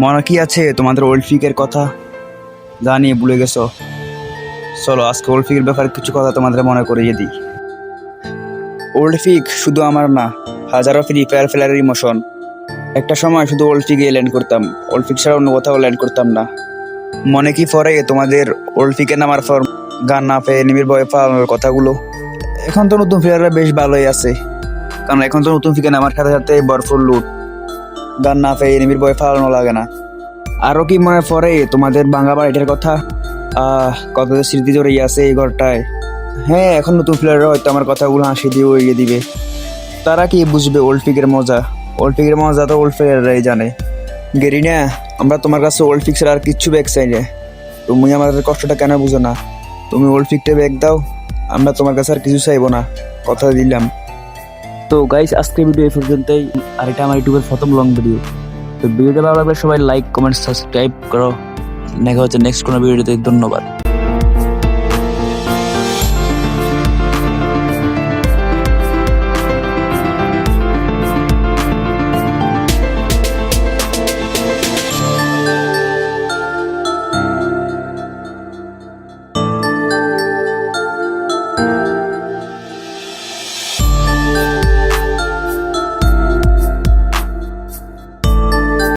মনে কি আছে তোমাদের ওল্ড ফিকের কথা? জানি ভুলে গেছো। চলো আজকে ওল্ড ফিকের ব্যাপারে কিছু কথা তোমাদের মনে করিয়ে দিই। ওল্ড ফিক শুধু আমার না, হাজারো ফ্রি ফায়ার ফেলার ইমোশন। একটা সময় শুধু ওল্ড ফিকে ল্যান্ড করতাম, ওল্ড ফিক ছাড়া অন্য কোথাও ল্যান্ড করতাম না। মনে কি পড়ে তোমাদের ওল্ড ফিকে নামার পর গান না পেয়ে নিবিড় ভয়ে পালানোর কথাগুলো? এখন তো নতুন প্লেয়াররা বেশ ভালোই আছে, কারণ এখন তো নতুন ফিকে নামার সাথে সাথে ভরপুর লুট, গান না পেয়ে নিবিড় ভয়ে পালানো লাগে না। আরো কি মনে পড়ে তোমাদের ভাঙা বাড়িটার কথা? কত যে স্মৃতি জড়িয়ে আছে এই ঘরটায়। হ্যাঁ, এখন নতুন প্লেয়াররা হয়তো আমার কথাগুলো হাসি দিয়ে উড়িয়ে দিবে। তারা কি বুঝবে ওল্ড ফিকের মজা? ওল্ড ফিকের মজা তো ওল্ড প্লেয়াররাই জানে। গেরিনা, আমরা তোমার কাছে ওল্ড ফিক্সের আর কিচ্ছু ব্যাগ চাই না। তুমি আমাদের কষ্টটা কেন বুঝো না? তুমি ওল্ড ফিকটা ব্যাগ দাও, আমরা তোমার কাছে আর কিছু চাইবো না, কথা দিলাম। তো গাইস, আজকের ভিডিও এই পর্যন্তই। আর এটা আমার ইউটিউবের প্রথম লং ভিডিও। তো ভিডিওটা ভালো লাগলে সবাই লাইক, কমেন্ট, সাবস্ক্রাইব করো। দেখা হচ্ছে নেক্সট কোনো ভিডিওতে। ধন্যবাদ।